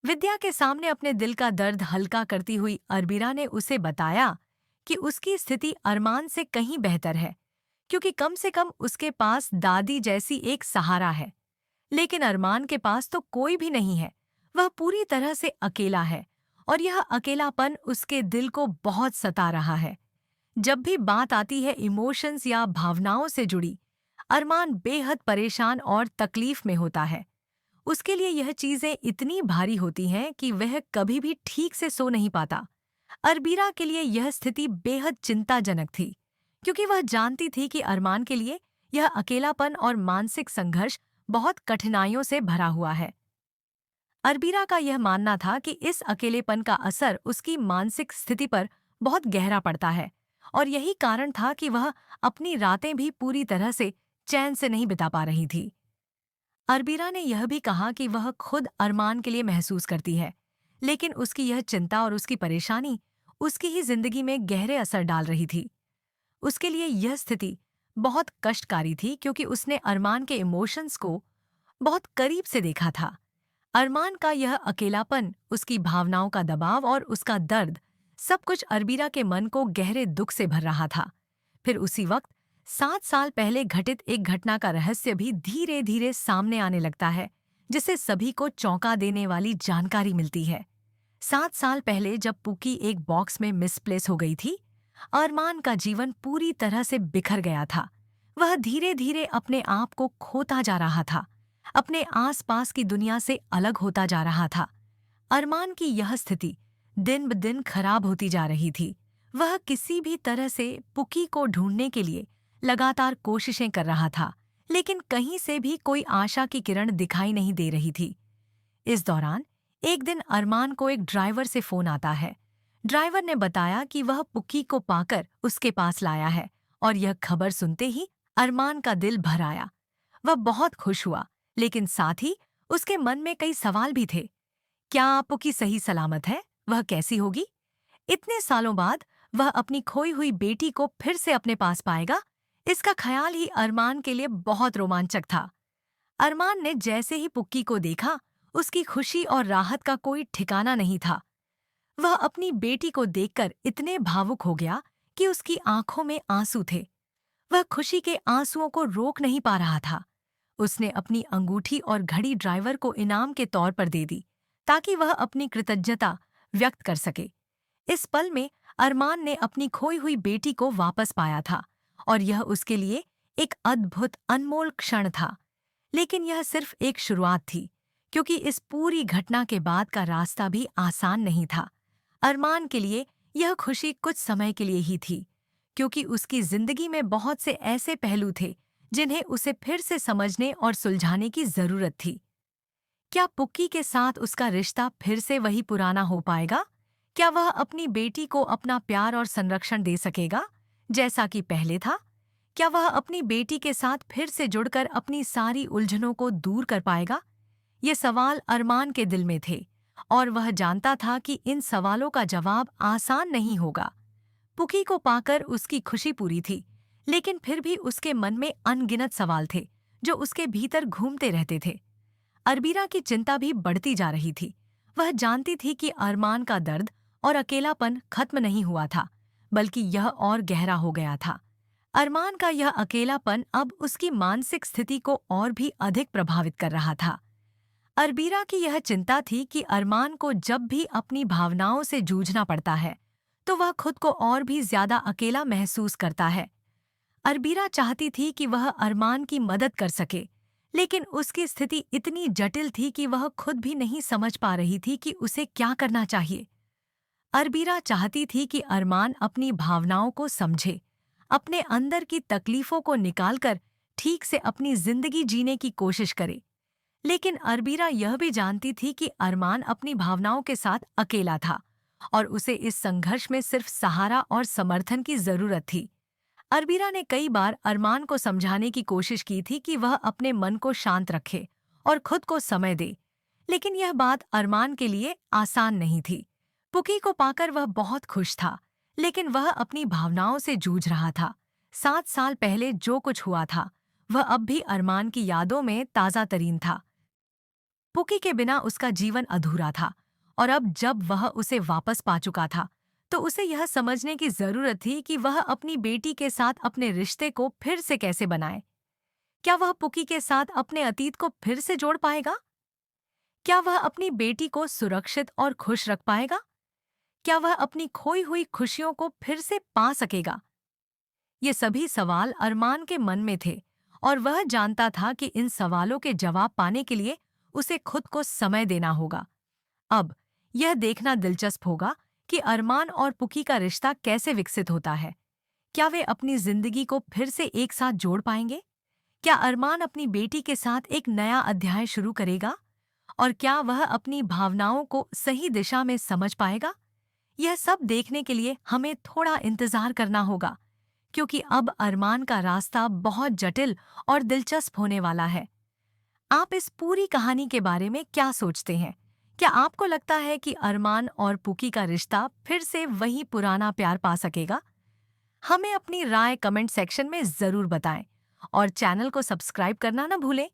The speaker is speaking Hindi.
विद्या के सामने अपने दिल का दर्द हल्का करती हुई अरबीरा ने उसे बताया कि उसकी स्थिति अरमान से कहीं बेहतर है, क्योंकि कम से कम उसके पास दादी जैसी एक सहारा है। लेकिन अरमान के पास तो कोई भी नहीं है। वह पूरी तरह से अकेला है और यह अकेलापन उसके दिल को बहुत सता रहा है। जब भी बात आती है इमोशंस या भावनाओं से जुड़ी, अरमान बेहद परेशान और तकलीफ में होता है। उसके लिए यह चीजें इतनी भारी होती हैं कि वह कभी भी ठीक से सो नहीं पाता। अरबीरा के लिए यह स्थिति बेहद चिंताजनक थी, क्योंकि वह जानती थी कि अरमान के लिए यह अकेलापन और मानसिक संघर्ष बहुत कठिनाइयों से भरा हुआ है। अरबीरा का यह मानना था कि इस अकेलेपन का असर उसकी मानसिक स्थिति पर बहुत गहरा पड़ता है, और यही कारण था कि वह अपनी रातें भी पूरी तरह से चैन से नहीं बिता पा रही थी। अरबीरा ने यह भी कहा कि वह खुद अरमान के लिए महसूस करती है, लेकिन उसकी यह चिंता और उसकी परेशानी उसकी ही जिंदगी में गहरे असर डाल रही थी। उसके लिए यह स्थिति बहुत कष्टकारी थी, क्योंकि उसने अरमान के इमोशंस को बहुत करीब से देखा था। अरमान का यह अकेलापन, उसकी भावनाओं का दबाव और उसका दर्द, सब कुछ अरबीरा के मन को गहरे दुख से भर रहा था। फिर उसी वक्त 7 साल पहले घटित एक घटना का रहस्य भी धीरे धीरे सामने आने लगता है, जिससे सभी को चौंका देने वाली जानकारी मिलती है। 7 साल पहले जब पुकी एक बॉक्स में मिसप्लेस हो गई थी, अरमान का जीवन पूरी तरह से बिखर गया था। वह धीरे धीरे अपने आप को खोता जा रहा था, अपने आसपास की दुनिया से अलग होता जा रहा था। अरमान की यह स्थिति दिन ब दिन खराब होती जा रही थी। वह किसी भी तरह से पुकी को ढूंढने के लिए लगातार कोशिशें कर रहा था, लेकिन कहीं से भी कोई आशा की किरण दिखाई नहीं दे रही थी। इस दौरान एक दिन अरमान को एक ड्राइवर से फोन आता है। ड्राइवर ने बताया कि वह पुक्की को पाकर उसके पास लाया है, और यह खबर सुनते ही अरमान का दिल भर आया। वह बहुत खुश हुआ, लेकिन साथ ही उसके मन में कई सवाल भी थे। क्या पुक्की सही सलामत है? वह कैसी होगी? इतने सालों बाद वह अपनी खोई हुई बेटी को फिर से अपने पास पाएगा? इसका ख्याल ही अरमान के लिए बहुत रोमांचक था। अरमान ने जैसे ही पुक्की को देखा, उसकी खुशी और राहत का कोई ठिकाना नहीं था। वह अपनी बेटी को देखकर इतने भावुक हो गया कि उसकी आंखों में आंसू थे। वह खुशी के आंसुओं को रोक नहीं पा रहा था। उसने अपनी अंगूठी और घड़ी ड्राइवर को इनाम के तौर पर दे दी, ताकि वह अपनी कृतज्ञता व्यक्त कर सके। इस पल में अरमान ने अपनी खोई हुई बेटी को वापस पाया था, और यह उसके लिए एक अद्भुत अनमोल क्षण था। लेकिन यह सिर्फ एक शुरुआत थी, क्योंकि इस पूरी घटना के बाद का रास्ता भी आसान नहीं था। अरमान के लिए यह खुशी कुछ समय के लिए ही थी, क्योंकि उसकी जिंदगी में बहुत से ऐसे पहलू थे जिन्हें उसे फिर से समझने और सुलझाने की जरूरत थी। क्या पुक्की के साथ उसका रिश्ता फिर से वही पुराना हो पाएगा? क्या वह अपनी बेटी को अपना प्यार और संरक्षण दे सकेगा, जैसा कि पहले था? क्या वह अपनी बेटी के साथ फिर से जुड़कर अपनी सारी उलझनों को दूर कर पाएगा? ये सवाल अरमान के दिल में थे, और वह जानता था कि इन सवालों का जवाब आसान नहीं होगा। पुकी को पाकर उसकी खुशी पूरी थी, लेकिन फिर भी उसके मन में अनगिनत सवाल थे जो उसके भीतर घूमते रहते थे। अरबीरा की चिंता भी बढ़ती जा रही थी। वह जानती थी कि अरमान का दर्द और अकेलापन खत्म नहीं हुआ था, बल्कि यह और गहरा हो गया था। अरमान का यह अकेलापन अब उसकी मानसिक स्थिति को और भी अधिक प्रभावित कर रहा था। अरबीरा की यह चिंता थी कि अरमान को जब भी अपनी भावनाओं से जूझना पड़ता है, तो वह खुद को और भी ज्यादा अकेला महसूस करता है। अरबीरा चाहती थी कि वह अरमान की मदद कर सके, लेकिन उसकी स्थिति इतनी जटिल थी कि वह खुद भी नहीं समझ पा रही थी कि उसे क्या करना चाहिए। अरबीरा चाहती थी कि अरमान अपनी भावनाओं को समझे, अपने अंदर की तकलीफों को निकालकर ठीक से अपनी जिंदगी जीने की कोशिश करे। लेकिन अरबीरा यह भी जानती थी कि अरमान अपनी भावनाओं के साथ अकेला था, और उसे इस संघर्ष में सिर्फ सहारा और समर्थन की जरूरत थी। अरबीरा ने कई बार अरमान को समझाने की कोशिश की थी कि वह अपने मन को शांत रखे और खुद को समय दे, लेकिन यह बात अरमान के लिए आसान नहीं थी। पुकी को पाकर वह बहुत खुश था, लेकिन वह अपनी भावनाओं से जूझ रहा था। 7 साल पहले जो कुछ हुआ था, वह अब भी अरमान की यादों में ताज़ा तरीन था। पुकी के बिना उसका जीवन अधूरा था और अब जब वह उसे वापस पा चुका था तो उसे यह समझने की जरूरत थी कि वह अपनी बेटी के साथ अपने रिश्ते को फिर से कैसे बनाए। क्या वह पुकी के साथ अपने अतीत को फिर से जोड़ पाएगा? क्या वह अपनी बेटी को सुरक्षित और खुश रख पाएगा? क्या वह अपनी खोई हुई खुशियों को फिर से पा सकेगा? ये सभी सवाल अरमान के मन में थे और वह जानता था कि इन सवालों के जवाब पाने के लिए उसे खुद को समय देना होगा। अब यह देखना दिलचस्प होगा कि अरमान और पुकी का रिश्ता कैसे विकसित होता है। क्या वे अपनी जिंदगी को फिर से एक साथ जोड़ पाएंगे? क्या अरमान अपनी बेटी के साथ एक नया अध्याय शुरू करेगा? और क्या वह अपनी भावनाओं को सही दिशा में समझ पाएगा? यह सब देखने के लिए हमें थोड़ा इंतजार करना होगा, क्योंकि अब अरमान का रास्ता बहुत जटिल और दिलचस्प होने वाला है। आप इस पूरी कहानी के बारे में क्या सोचते हैं? क्या आपको लगता है कि अरमान और पुकी का रिश्ता फिर से वही पुराना प्यार पा सकेगा? हमें अपनी राय कमेंट सेक्शन में जरूर बताएं और चैनल को सब्सक्राइब करना न भूलें